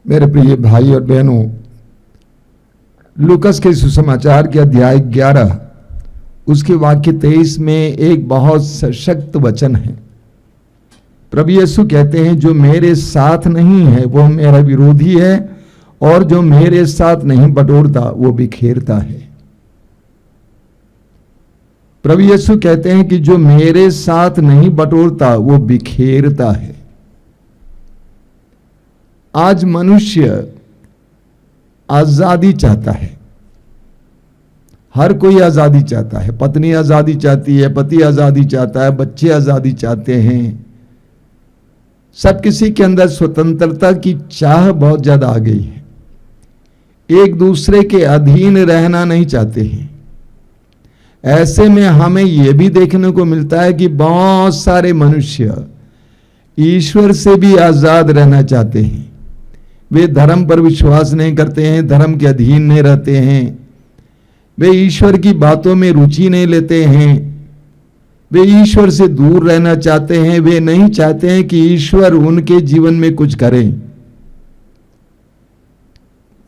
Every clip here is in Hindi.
मेरे प्रिय भाई और बहनों, लूकस के सुसमाचार के अध्याय 11 उसके वाक्य 23 में एक बहुत सशक्त वचन है। प्रभु यीशु कहते हैं, जो मेरे साथ नहीं है वो मेरा विरोधी है, और जो मेरे साथ नहीं बटोरता वो बिखेरता है। प्रभु यीशु कहते हैं कि जो मेरे साथ नहीं बटोरता वो बिखेरता है। आज मनुष्य आजादी चाहता है, हर कोई आजादी चाहता है। पत्नी आजादी चाहती है, पति आजादी चाहता है, बच्चे आजादी चाहते हैं। सब किसी के अंदर स्वतंत्रता की चाह बहुत ज्यादा आ गई है। एक दूसरे के अधीन रहना नहीं चाहते हैं। ऐसे में हमें यह भी देखने को मिलता है कि बहुत सारे मनुष्य ईश्वर से भी आजाद रहना चाहते हैं। वे धर्म पर विश्वास नहीं करते हैं, धर्म के अधीन नहीं रहते हैं, वे ईश्वर की बातों में रुचि नहीं लेते हैं, वे ईश्वर से दूर रहना चाहते हैं। वे नहीं चाहते हैं कि ईश्वर उनके जीवन में कुछ करे।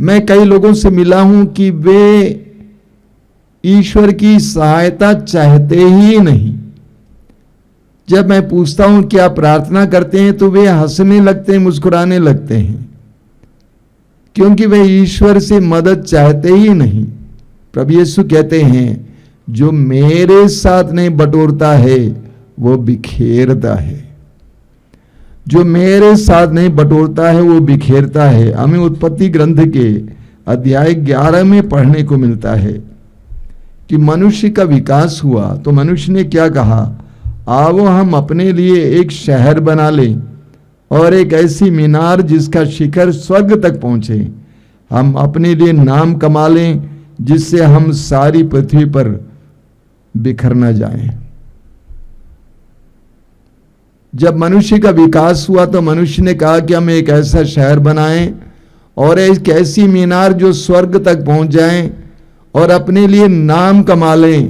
मैं कई लोगों से मिला हूं कि वे ईश्वर की सहायता चाहते ही नहीं। जब मैं पूछता हूं क्या प्रार्थना करते हैं तो वे हंसने लगते हैं, मुस्कुराने लगते हैं, क्योंकि वे ईश्वर से मदद चाहते ही नहीं। प्रभु यीशु कहते हैं, जो मेरे साथ नहीं बटोरता है वो बिखेरता है। जो मेरे साथ नहीं बटोरता है वो बिखेरता है। हमें उत्पत्ति ग्रंथ के अध्याय 11 में पढ़ने को मिलता है कि मनुष्य का विकास हुआ तो मनुष्य ने क्या कहा, आओ हम अपने लिए एक शहर बना लें और एक ऐसी मीनार जिसका शिखर स्वर्ग तक पहुंचे। हम अपने लिए नाम कमा लें जिससे हम सारी पृथ्वी पर बिखर न जाएं। जब मनुष्य का विकास हुआ तो मनुष्य ने कहा कि हम एक ऐसा शहर बनाएं और एक ऐसी मीनार जो स्वर्ग तक पहुंच जाएं और अपने लिए नाम कमा लें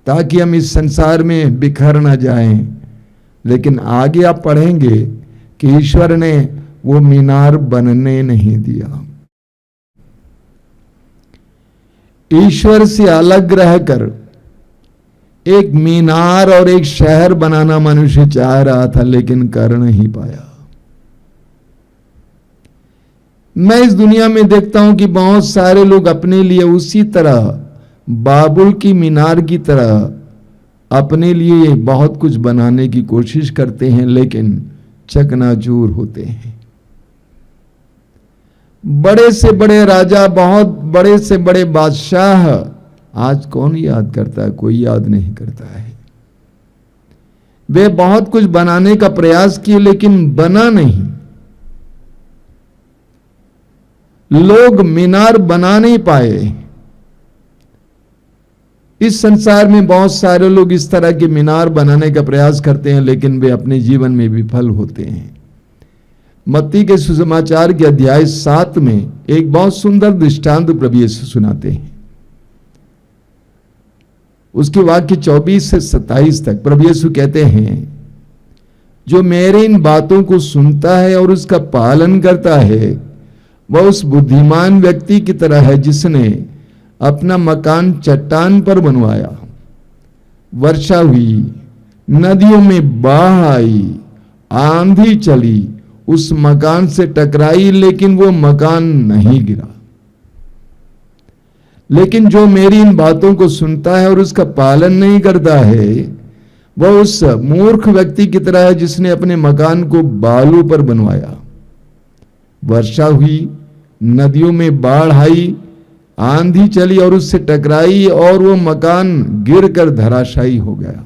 ताकि हम इस संसार में बिखर न जाएं। लेकिन आगे आप पढ़ेंगे कि ईश्वर ने वो मीनार बनने नहीं दिया। ईश्वर से अलग रहकर एक मीनार और एक शहर बनाना मनुष्य चाह रहा था, लेकिन कर नहीं पाया। मैं इस दुनिया में देखता हूं कि बहुत सारे लोग अपने लिए उसी तरह बाबुल की मीनार की तरह अपने लिए बहुत कुछ बनाने की कोशिश करते हैं, लेकिन चकनाचूर होते हैं। बड़े से बड़े राजा, बहुत बड़े से बड़े बादशाह आज कौन याद करता है? कोई याद नहीं करता है। वे बहुत कुछ बनाने का प्रयास किए लेकिन बना नहीं। लोग मीनार बना नहीं पाए। इस संसार में बहुत सारे लोग इस तरह के मीनार बनाने का प्रयास करते हैं, लेकिन वे अपने जीवन में विफल होते हैं। मत्ती के सुसमाचार के अध्याय 7 में एक बहुत सुंदर दृष्टांत प्रभु यीशु सुनाते हैं। उसके वाक्य 24 से 27 तक प्रभु यीशु कहते हैं, जो मेरे इन बातों को सुनता है और उसका पालन करता है वह उस बुद्धिमान व्यक्ति की तरह है जिसने अपना मकान चट्टान पर बनवाया। वर्षा हुई, नदियों में बाढ़ आई, आंधी चली, उस मकान से टकराई, लेकिन वो मकान नहीं गिरा। लेकिन जो मेरी इन बातों को सुनता है और उसका पालन नहीं करता है वह उस मूर्ख व्यक्ति की तरह है जिसने अपने मकान को बालू पर बनवाया। वर्षा हुई, नदियों में बाढ़ आई, आंधी चली और उससे टकराई और वो मकान गिरकर धराशायी हो गया।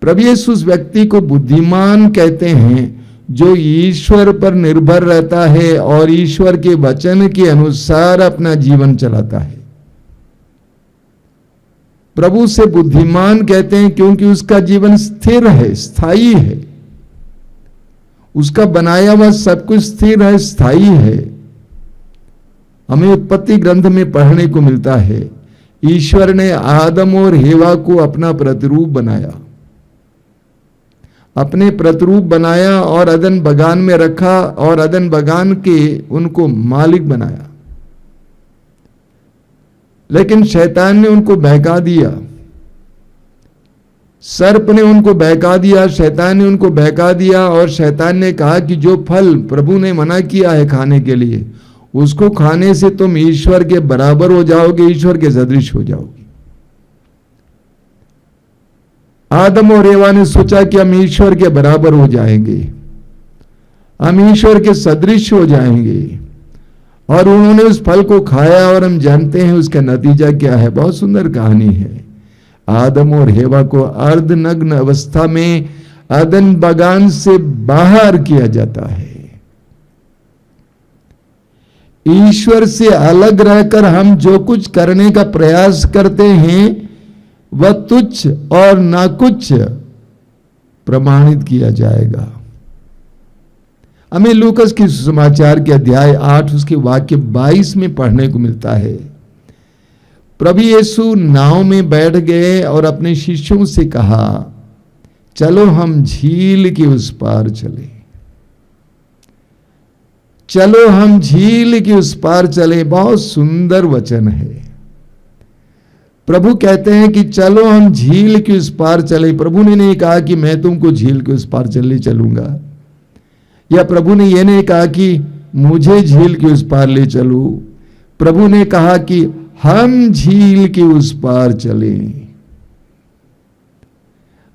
प्रभु यीशु उस व्यक्ति को बुद्धिमान कहते हैं जो ईश्वर पर निर्भर रहता है और ईश्वर के वचन के अनुसार अपना जीवन चलाता है। प्रभु से बुद्धिमान कहते हैं क्योंकि उसका जीवन स्थिर है, स्थायी है। उसका बनाया हुआ सब कुछ स्थिर है, स्थायी है। हमें उत्पत्ति ग्रंथ में पढ़ने को मिलता है, ईश्वर ने आदम और हेवा को अपना प्रतिरूप बनाया। अपने प्रतिरूप बनाया और अदन बगान में रखा और अदन बगान के उनको मालिक बनाया। लेकिन शैतान ने उनको बहका दिया, सर्प ने उनको बहका दिया, शैतान ने उनको बहका दिया और शैतान ने कहा कि जो फल प्रभु ने मना किया है खाने के लिए, उसको खाने से तुम ईश्वर के बराबर हो जाओगे, ईश्वर के सदृश हो जाओगे। आदम और एवा ने सोचा कि हम ईश्वर के बराबर हो जाएंगे, हम ईश्वर के सदृश हो जाएंगे, और उन्होंने उस फल को खाया और हम जानते हैं उसका नतीजा क्या है। बहुत सुंदर कहानी है। आदम और हेवा को अर्धनग्न अवस्था में अदन बगान से बाहर किया जाता है। ईश्वर से अलग रहकर हम जो कुछ करने का प्रयास करते हैं वह तुच्छ और नाकुच्छ प्रमाणित किया जाएगा। हमें लूकस की सुसमाचार के अध्याय 8 उसके वाक्य 22 में पढ़ने को मिलता है। प्रभु यीशु नाव में बैठ गए और अपने शिष्यों से कहा, चलो हम झील के उस पार चले, चलो हम झील के उस पार चले। बहुत सुंदर वचन है। प्रभु कहते हैं कि चलो हम झील के उस पार चले। प्रभु ने नहीं कहा कि मैं तुमको झील के उस पार चलने चलूंगा, या प्रभु ने यह नहीं कहा कि मुझे झील के उस पार ले चलो। प्रभु ने कहा कि हम झील के उस पार चलें।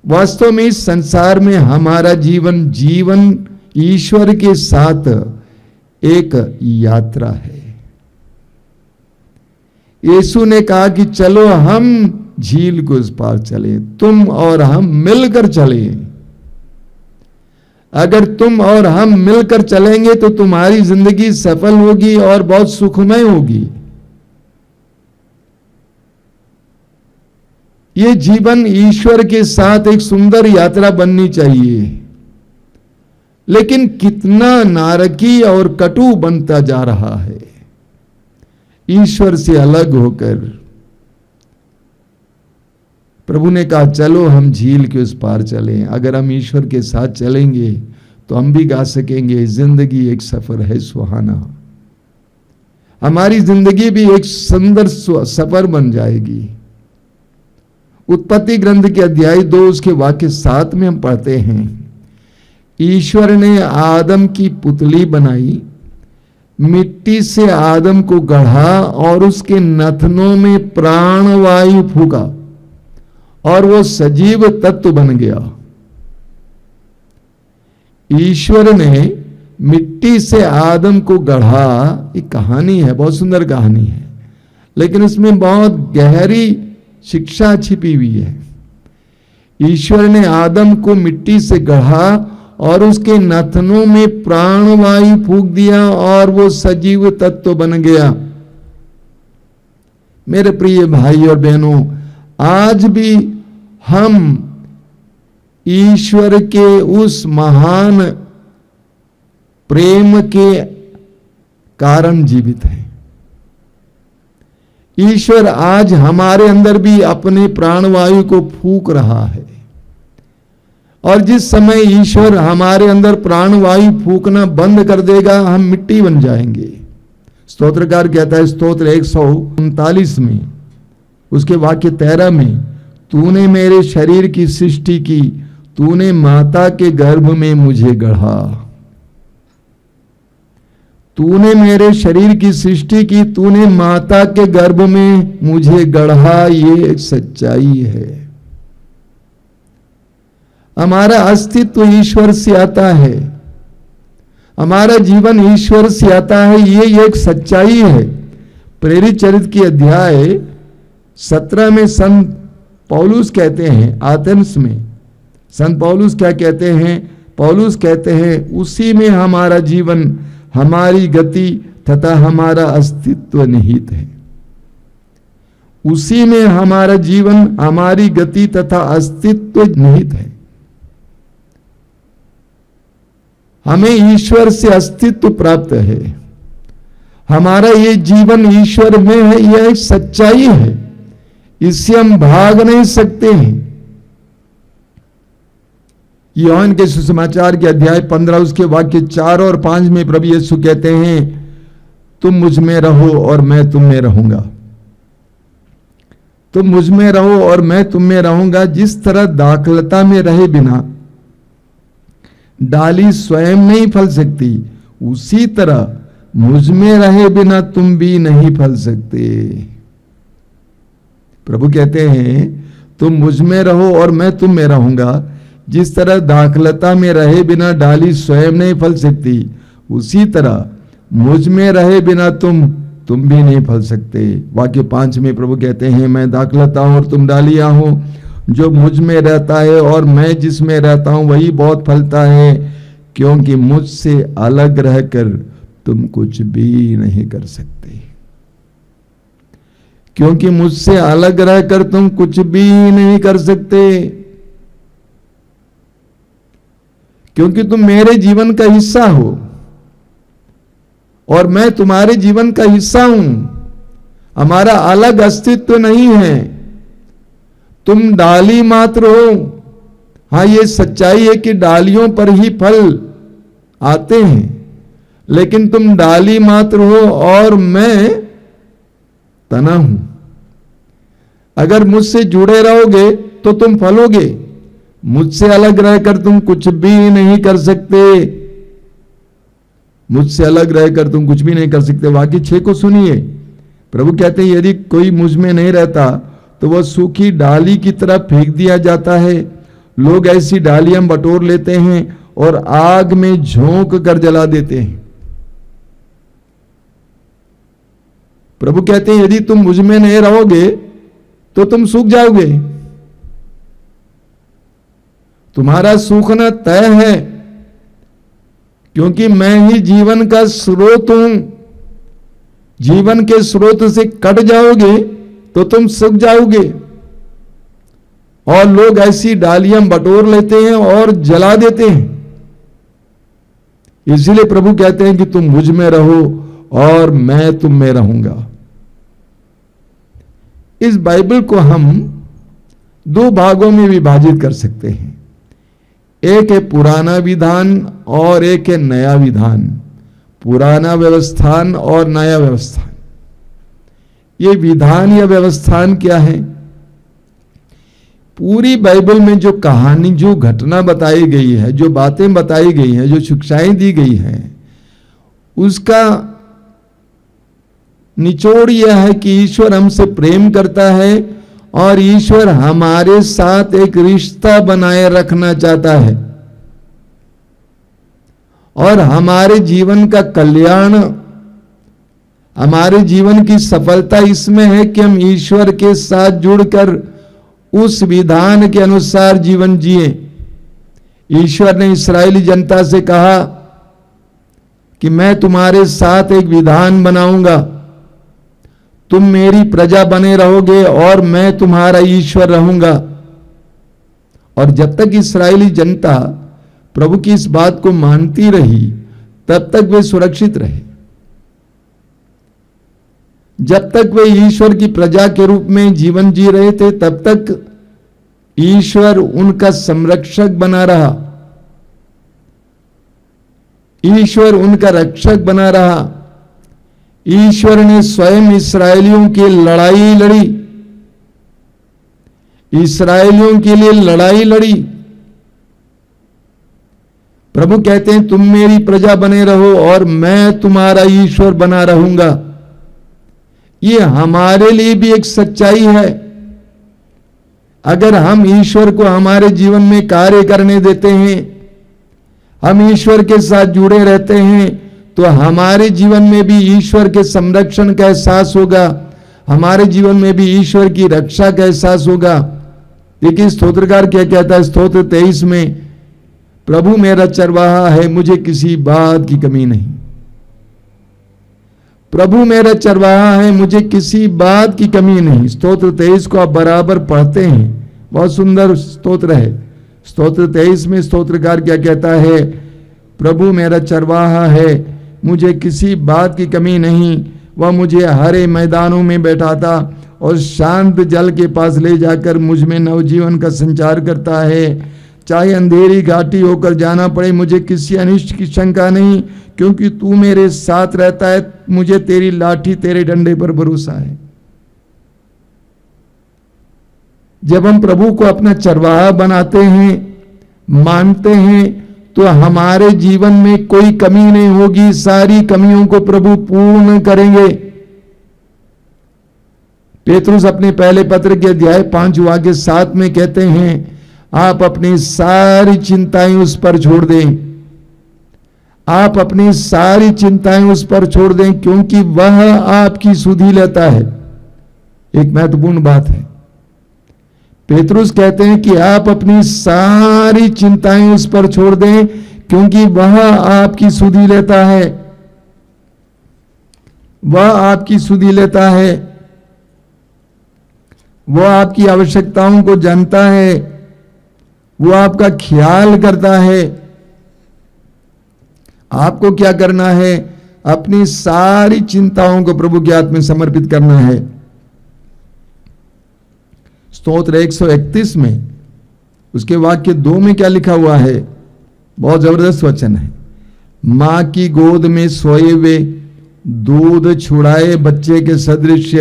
वास्तव में इस संसार में हमारा जीवन ईश्वर के साथ एक यात्रा है। यीशु ने कहा कि चलो हम झील को उस पार चलें, तुम और हम मिलकर चलें। अगर तुम और हम मिलकर चलेंगे तो तुम्हारी जिंदगी सफल होगी और बहुत सुखमय होगी। ये जीवन ईश्वर के साथ एक सुंदर यात्रा बननी चाहिए, लेकिन कितना नारकी और कटु बनता जा रहा है ईश्वर से अलग होकर। प्रभु ने कहा चलो हम झील के उस पार चलें। अगर हम ईश्वर के साथ चलेंगे तो हम भी गा सकेंगे, जिंदगी एक सफर है सुहाना। हमारी जिंदगी भी एक सुंदर सफर बन जाएगी। उत्पत्ति ग्रंथ के अध्याय 2 उसके वाक्य 7 में हम पढ़ते हैं, ईश्वर ने आदम की पुतली बनाई, मिट्टी से आदम को गढ़ा और उसके नथनों में प्राणवायु फूका और वो सजीव तत्व बन गया। ईश्वर ने मिट्टी से आदम को गढ़ा। एक कहानी है, बहुत सुंदर कहानी है, लेकिन इसमें बहुत गहरी शिक्षा छिपी हुई है। ईश्वर ने आदम को मिट्टी से गढ़ा और उसके नथनों में प्राणवायु फूंक दिया और वो सजीव तत्व बन गया। मेरे प्रिय भाई और बहनों, आज भी हम ईश्वर के उस महान प्रेम के कारण जीवित हैं। ईश्वर आज हमारे अंदर भी अपने प्राणवायु को फूंक रहा है, और जिस समय ईश्वर हमारे अंदर प्राणवायु फूंकना बंद कर देगा हम मिट्टी बन जाएंगे। स्तोत्रकार कहता है स्तोत्र 139 में उसके वाक्य 13 में, तूने मेरे शरीर की सृष्टि की, तूने माता के गर्भ में मुझे गढ़ा। तूने मेरे शरीर की सृष्टि की, तूने माता के गर्भ में मुझे गढ़ा। ये सच्चाई है। हमारा अस्तित्व ईश्वर से आता है, हमारा जीवन ईश्वर से आता है, ये एक सच्चाई है। प्रेरित चरित्र की अध्याय 17 में संत पौलुस कहते हैं, एथेंस में संत पौलुस क्या कहते हैं? पौलुस कहते हैं उसी में हमारा जीवन, हमारी गति तथा हमारा अस्तित्व निहित है। उसी में हमारा जीवन, हमारी गति तथा अस्तित्व निहित है। हमें ईश्वर से अस्तित्व प्राप्त है। हमारा ये जीवन ईश्वर में है, यह एक सच्चाई है, इससे हम भाग नहीं सकते हैं। यूहन्ना के सुसमाचार के अध्याय 15 उसके वाक्य 4 और 5 में प्रभु यीशु कहते हैं, तुम मुझ में रहो और मैं तुम में रहूंगा। तुम मुझ में रहो और मैं तुम में रहूंगा। जिस तरह दाखलता में रहे बिना डाली स्वयं नहीं फल सकती, उसी तरह मुझ में रहे बिना तुम भी नहीं फल सकते। प्रभु कहते हैं, तुम मुझ में रहो और मैं तुम में रहूंगा। जिस तरह दाखलता में रहे बिना डाली स्वयं नहीं फल सकती, उसी तरह मुझ में रहे बिना तुम भी नहीं फल सकते। वाक्य 5 में प्रभु कहते हैं, मैं दाखलता हूं और तुम डालियां हो। जो मुझ में रहता है और मैं जिसमें रहता हूं वही बहुत फलता है, क्योंकि मुझसे अलग रहकर तुम कुछ भी नहीं कर सकते। क्योंकि मुझसे अलग रहकर तुम कुछ भी नहीं कर सकते, क्योंकि तुम मेरे जीवन का हिस्सा हो और मैं तुम्हारे जीवन का हिस्सा हूं। हमारा अलग अस्तित्व नहीं है। तुम डाली मात्र हो। हां, ये सच्चाई है कि डालियों पर ही फल आते हैं, लेकिन तुम डाली मात्र हो और मैं तना हूं। अगर मुझसे जुड़े रहोगे तो तुम फलोगे। मुझसे अलग रहकर तुम कुछ भी नहीं कर सकते। मुझसे अलग रहकर तुम कुछ भी नहीं कर सकते। वाक्य 6 को सुनिए। प्रभु कहते हैं, यदि कोई मुझ में नहीं रहता तो वह सूखी डाली की तरह फेंक दिया जाता है। लोग ऐसी डालियां बटोर लेते हैं और आग में झोंक कर जला देते हैं। प्रभु कहते हैं, यदि तुम मुझ में नहीं रहोगे तो तुम सूख जाओगे। तुम्हारा सूखना तय है, क्योंकि मैं ही जीवन का स्रोत हूं। जीवन के स्रोत से कट जाओगे तो तुम सूख जाओगे। और लोग ऐसी डालियां बटोर लेते हैं और जला देते हैं। इसलिए प्रभु कहते हैं कि तुम मुझ में रहो और मैं तुम में रहूंगा। इस बाइबल को हम 2 भागों में विभाजित कर सकते हैं। एक है पुराना विधान और एक है नया विधान। पुराना व्यवस्थान और नया व्यवस्थान। ये विधान या व्यवस्थान क्या है? पूरी बाइबल में जो कहानी, जो घटना बताई गई है, जो बातें बताई गई हैं, जो शिक्षाएं दी गई हैं, उसका निचोड़ यह है कि ईश्वर हमसे प्रेम करता है और ईश्वर हमारे साथ एक रिश्ता बनाए रखना चाहता है। और हमारे जीवन का कल्याण, हमारे जीवन की सफलता इसमें है कि हम ईश्वर के साथ जुड़कर उस विधान के अनुसार जीवन जिए। ईश्वर ने इस्राएली जनता से कहा कि मैं तुम्हारे साथ एक विधान बनाऊंगा, तुम मेरी प्रजा बने रहोगे और मैं तुम्हारा ईश्वर रहूंगा। और जब तक इस्राएली जनता प्रभु की इस बात को मानती रही, तब तक वे सुरक्षित रहे। जब तक वे ईश्वर की प्रजा के रूप में जीवन जी रहे थे, तब तक ईश्वर उनका संरक्षक बना रहा, ईश्वर उनका रक्षक बना रहा। ईश्वर ने स्वयं इस्राएलियों की लड़ाई लड़ी, इस्राएलियों के लिए लड़ाई लड़ी। प्रभु कहते हैं, तुम मेरी प्रजा बने रहो और मैं तुम्हारा ईश्वर बना रहूंगा। ये हमारे लिए भी एक सच्चाई है। अगर हम ईश्वर को हमारे जीवन में कार्य करने देते हैं, हम ईश्वर के साथ जुड़े रहते हैं, तो हमारे जीवन में भी ईश्वर के संरक्षण का एहसास होगा, हमारे जीवन में भी ईश्वर की रक्षा का एहसास होगा। देखिए स्तोत्रकार क्या कहता है स्तोत्र 23 में, प्रभु मेरा चरवाहा है, मुझे किसी बात की कमी नहीं। प्रभु मेरा चरवाहा है, मुझे किसी बात की कमी नहीं। स्तोत्र 23 को आप बराबर पढ़ते हैं, बहुत सुंदर स्तोत्र है। स्तोत्र 23 में स्तोत्रकार क्या कहता है, प्रभु मेरा चरवाहा है, मुझे किसी बात की कमी नहीं। वह मुझे हरे मैदानों में बैठाता और शांत जल के पास ले जाकर मुझ में नवजीवन का संचार करता है। चाहे अंधेरी घाटी होकर जाना पड़े, मुझे किसी अनिष्ट की शंका नहीं, क्योंकि तू मेरे साथ रहता है। मुझे तेरी लाठी, तेरे डंडे पर भरोसा है। जब हम प्रभु को अपना चरवाहा बनाते हैं, मानते हैं, तो हमारे जीवन में कोई कमी नहीं होगी, सारी कमियों को प्रभु पूर्ण करेंगे। पेतरुस अपने पहले पत्र के अध्याय 5 वाक्य 7 में कहते हैं, आप अपनी सारी चिंताएं उस पर छोड़ दें। आप अपनी सारी चिंताएं उस पर छोड़ दें, क्योंकि वह आपकी सुधि लेता है। एक महत्वपूर्ण बात है। पेतरुस कहते हैं कि आप अपनी सारी चिंताएं उस पर छोड़ दें, क्योंकि वह आपकी सुधि लेता है। वह आपकी सुधि लेता है। वह आपकी आवश्यकताओं को जानता है। वो आपका ख्याल करता है। आपको क्या करना है? अपनी सारी चिंताओं को प्रभु के हाथ में समर्पित करना है। स्तोत्र 131 में उसके वाक्य 2 में क्या लिखा हुआ है? बहुत जबरदस्त वचन है। मां की गोद में सोए हुए दूध छुड़ाए बच्चे के सदृश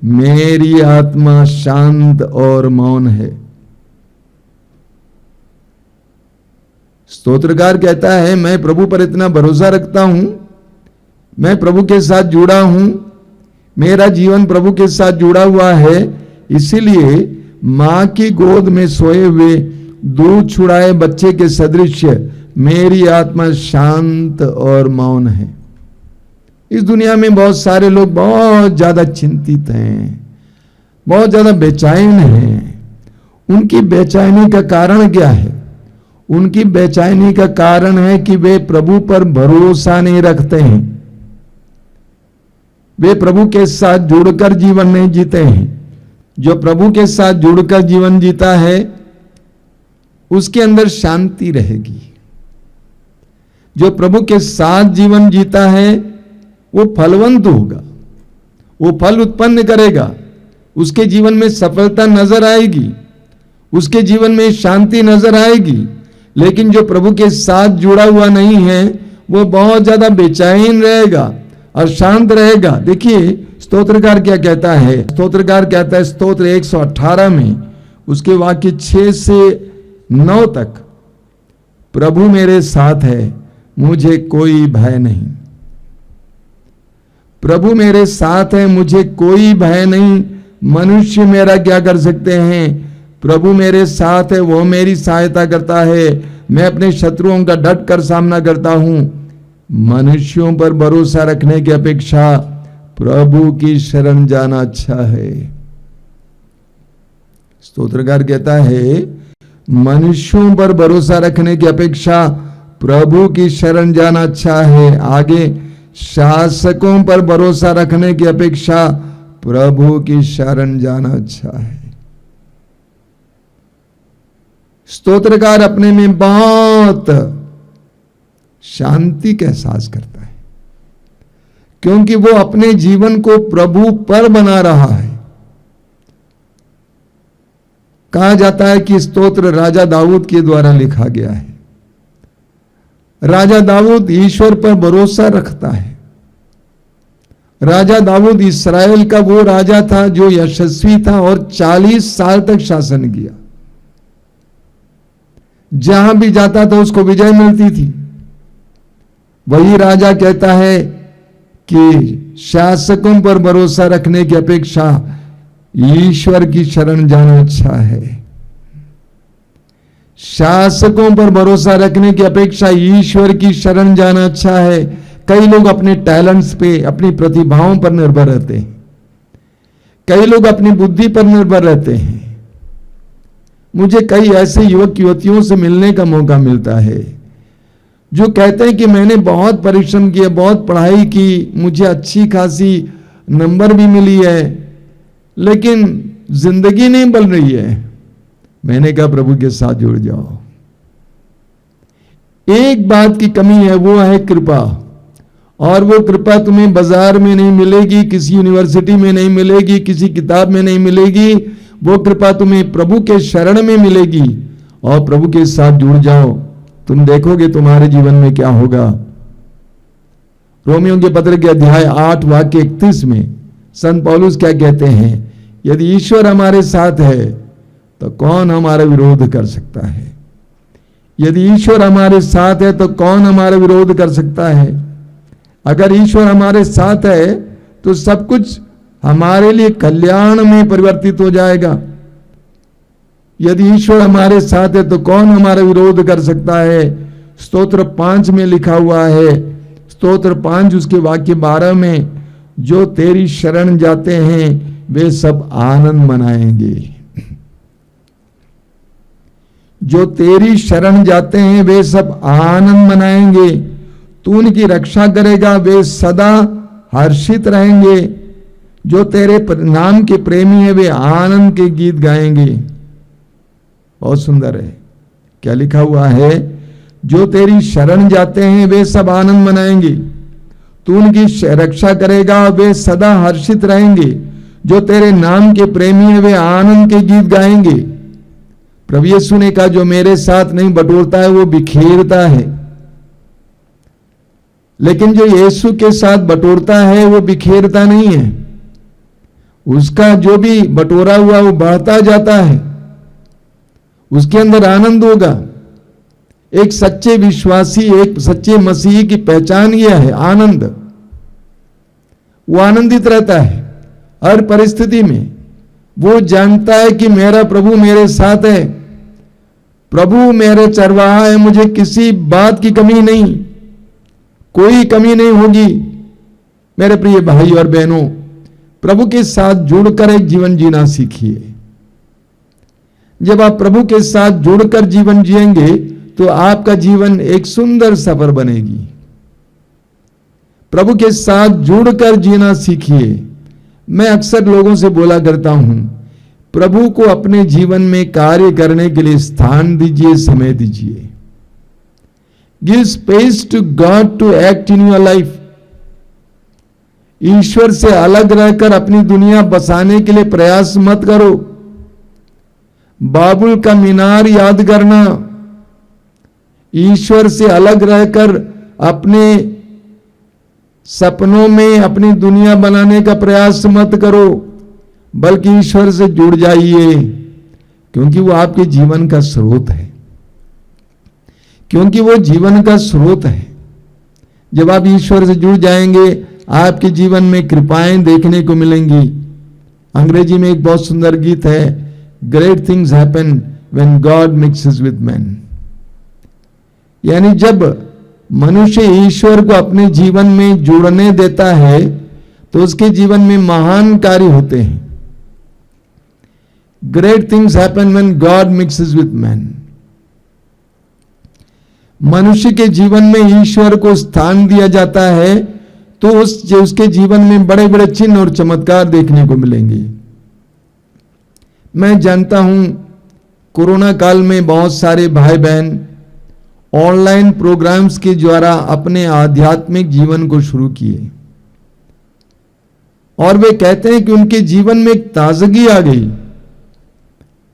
मेरी आत्मा शांत और मौन है। स्तोत्रकार कहता है, मैं प्रभु पर इतना भरोसा रखता हूं, मैं प्रभु के साथ जुड़ा हूं, मेरा जीवन प्रभु के साथ जुड़ा हुआ है, इसीलिए मां की गोद में सोए हुए दूध छुड़ाए बच्चे के सदृश मेरी आत्मा शांत और मौन है। इस दुनिया में बहुत सारे लोग बहुत ज्यादा चिंतित हैं, बहुत ज्यादा बेचैन हैं। उनकी बेचैनी का कारण क्या है? उनकी बेचैनी का कारण है कि वे प्रभु पर भरोसा नहीं रखते हैं। वे प्रभु के साथ जुड़कर जीवन नहीं जीते हैं। जो प्रभु के साथ जुड़कर जीवन जीता है, उसके अंदर शांति रहेगी। जो प्रभु के साथ जीवन जीता है, वो फलवंत होगा, वो फल उत्पन्न करेगा, उसके जीवन में सफलता नजर आएगी, उसके जीवन में शांति नजर आएगी। लेकिन जो प्रभु के साथ जुड़ा हुआ नहीं है, वो बहुत ज्यादा बेचैन रहेगा और शांत रहेगा। देखिए स्तोत्रकार क्या कहता है? स्तोत्रकार कहता है स्तोत्र 118 में उसके वाक्य 6 से 9 तक, प्रभु मेरे साथ है, मुझे कोई भय नहीं। प्रभु मेरे साथ है, मुझे कोई भय नहीं। मनुष्य मेरा क्या कर सकते हैं? प्रभु मेरे साथ है, वो मेरी सहायता करता है। मैं अपने शत्रुओं का डट कर सामना करता हूं। मनुष्यों पर भरोसा रखने की अपेक्षा प्रभु की शरण जाना अच्छा है। स्तोत्रकार कहता है, मनुष्यों पर भरोसा रखने की अपेक्षा प्रभु की शरण जाना अच्छा है। आगे, शासकों पर भरोसा रखने की अपेक्षा प्रभु की शरण जाना अच्छा है। स्तोत्रकार अपने में बहुत शांति का एहसास करता है, क्योंकि वो अपने जीवन को प्रभु पर बना रहा है। कहा जाता है कि स्तोत्र राजा दाऊद के द्वारा लिखा गया है। राजा दाऊद ईश्वर पर भरोसा रखता है। राजा दाऊद इस्राएल का वो राजा था जो यशस्वी था और 40 साल तक शासन किया। जहां भी जाता था उसको विजय मिलती थी। वही राजा कहता है कि शासकों पर भरोसा रखने की अपेक्षा ईश्वर की शरण जाना अच्छा है। शासकों पर भरोसा रखने की अपेक्षा ईश्वर की शरण जाना अच्छा है। कई लोग अपने टैलेंट्स पे, अपनी प्रतिभाओं पर निर्भर रहते हैं। कई लोग अपनी बुद्धि पर निर्भर रहते हैं। मुझे कई ऐसे युवक युवतियों से मिलने का मौका मिलता है जो कहते हैं कि मैंने बहुत परिश्रम किया, बहुत पढ़ाई की, मुझे अच्छी खासी नंबर भी मिली है, लेकिन जिंदगी नहीं बन रही है। मैंने कहा प्रभु के साथ जुड़ जाओ। एक बात की कमी है, वो है कृपा। और वो कृपा तुम्हें बाजार में नहीं मिलेगी, किसी यूनिवर्सिटी में नहीं मिलेगी, किसी किताब में नहीं मिलेगी। वो कृपा तुम्हें प्रभु के शरण में मिलेगी। और प्रभु के साथ जुड़ जाओ, तुम देखोगे तुम्हारे जीवन में क्या होगा। रोमियो के पत्र के अध्याय 8 वाक्य 31 में संत पौलुस क्या कहते हैं, यदि ईश्वर हमारे साथ है तो कौन हमारा विरोध कर सकता है। यदि ईश्वर हमारे साथ है तो कौन हमारा विरोध कर सकता है। अगर ईश्वर हमारे साथ है तो सब कुछ हमारे लिए कल्याण में परिवर्तित हो जाएगा। यदि ईश्वर हमारे साथ है तो कौन हमारा विरोध कर सकता है। स्तोत्र 5 में लिखा हुआ है, स्तोत्र 5 उसके वाक्य 12 में, जो तेरी शरण जाते हैं वे सब आनंद मनाएंगे। जो तेरी शरण जाते हैं वे सब आनंद मनाएंगे। तू उनकी रक्षा करेगा, वे सदा हर्षित रहेंगे। जो तेरे नाम के प्रेमी है वे आनंद के गीत गाएंगे। बहुत सुंदर है, क्या लिखा हुआ है, जो तेरी शरण जाते हैं वे सब आनंद मनाएंगे। तू उनकी रक्षा करेगा, वे सदा हर्षित रहेंगे। जो तेरे नाम के प्रेमी है वे आनंद के गीत गाएंगे। प्रभु यीशु ने कहा, जो मेरे साथ नहीं बटोरता है वो बिखेरता है, लेकिन जो यीशु के साथ बटोरता है वो बिखेरता नहीं है। उसका जो भी बटोरा हुआ वो बढ़ता जाता है, उसके अंदर आनंद होगा। एक सच्चे विश्वासी, एक सच्चे मसीही की पहचान यह है आनंद। वो आनंदित रहता है हर परिस्थिति में। वो जानता है कि मेरा प्रभु मेरे साथ है, प्रभु मेरे चरवाहा है, मुझे किसी बात की कमी नहीं, कोई कमी नहीं होगी। मेरे प्रिय भाई और बहनों, प्रभु के साथ जुड़कर एक जीवन जीना सीखिए। जब आप प्रभु के साथ जुड़कर जीवन जिएंगे तो आपका जीवन एक सुंदर सफर बनेगी। प्रभु के साथ जुड़कर जीना सीखिए। मैं अक्सर लोगों से बोला करता हूं, प्रभु को अपने जीवन में कार्य करने के लिए स्थान दीजिए, समय दीजिए। Give space to God to act in your life. ईश्वर से अलग रहकर अपनी दुनिया बसाने के लिए प्रयास मत करो। बाबुल का मीनार याद करना, ईश्वर से अलग रहकर अपने सपनों में अपनी दुनिया बनाने का प्रयास मत करो, बल्कि ईश्वर से जुड़ जाइए, क्योंकि वो आपके जीवन का स्रोत है। क्योंकि वो जीवन का स्रोत है। जब आप ईश्वर से जुड़ जाएंगे आपके जीवन में कृपाएं देखने को मिलेंगी। अंग्रेजी में एक बहुत सुंदर गीत है, great things happen when God mixes with man. यानी जब मनुष्य ईश्वर को अपने जीवन में जोड़ने देता है तो उसके जीवन में महान कार्य होते हैं। Great things happen when God mixes with man. मनुष्य के जीवन में ईश्वर को स्थान दिया जाता है तो उसके जीवन में बड़े बड़े चिन्ह और चमत्कार देखने को मिलेंगे। मैं जानता हूं कोरोना काल में बहुत सारे भाई बहन ऑनलाइन प्रोग्राम्स के द्वारा अपने आध्यात्मिक जीवन को शुरू किए और वे कहते हैं कि उनके जीवन में एक ताजगी आ गई।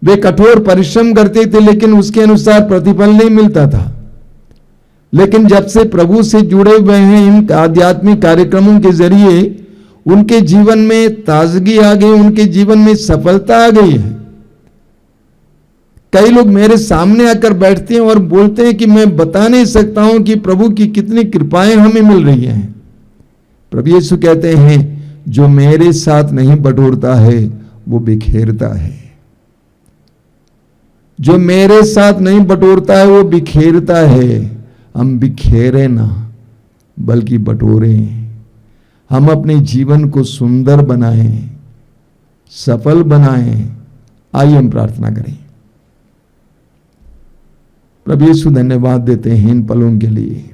वे कठोर परिश्रम करते थे लेकिन उसके अनुसार प्रतिफल नहीं मिलता था, लेकिन जब से प्रभु से जुड़े हुए हैं इन आध्यात्मिक कार्यक्रमों के जरिए उनके जीवन में ताजगी आ गई, उनके जीवन में सफलता आ गई है। कई लोग मेरे सामने आकर बैठते हैं और बोलते हैं कि मैं बता नहीं सकता हूं कि प्रभु की कितनी कृपाएं हमें मिल रही हैं। प्रभु यीशु कहते हैं, जो मेरे साथ नहीं बटोरता है वो बिखेरता है। जो मेरे साथ नहीं बटोरता है वो बिखेरता है। हम बिखेरे ना बल्कि बटोरे। हम अपने जीवन को सुंदर बनाएं, सफल बनाएं। आइए हम प्रार्थना करें। प्रभु यीशु धन्यवाद देते हैं इन पलों के लिए,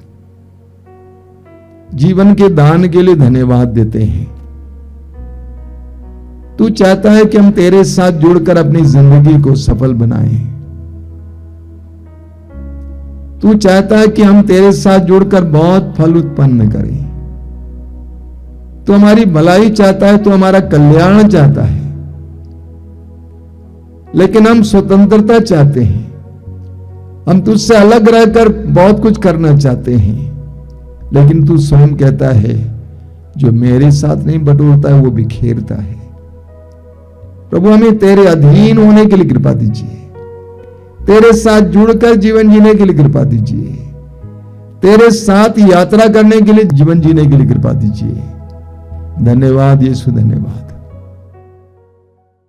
जीवन के दान के लिए धन्यवाद देते हैं। तू चाहता है कि हम तेरे साथ जुड़कर अपनी जिंदगी को सफल बनाएं। तू चाहता है कि हम तेरे साथ जुड़कर बहुत फल उत्पन्न करें। तू हमारी भलाई चाहता है, तू हमारा कल्याण चाहता है, लेकिन हम स्वतंत्रता चाहते हैं। हम तुझसे अलग रहकर बहुत कुछ करना चाहते हैं, लेकिन तू स्वयं कहता है जो मेरे साथ नहीं बटोरता है वो बिखेरता है। प्रभु हमें तेरे अधीन होने के लिए कृपा दीजिए, तेरे साथ जुड़कर जीवन जीने के लिए कृपा दीजिए, तेरे साथ यात्रा करने के लिए जीवन जीने के लिए कृपा दीजिए। धन्यवाद यीशु, धन्यवाद।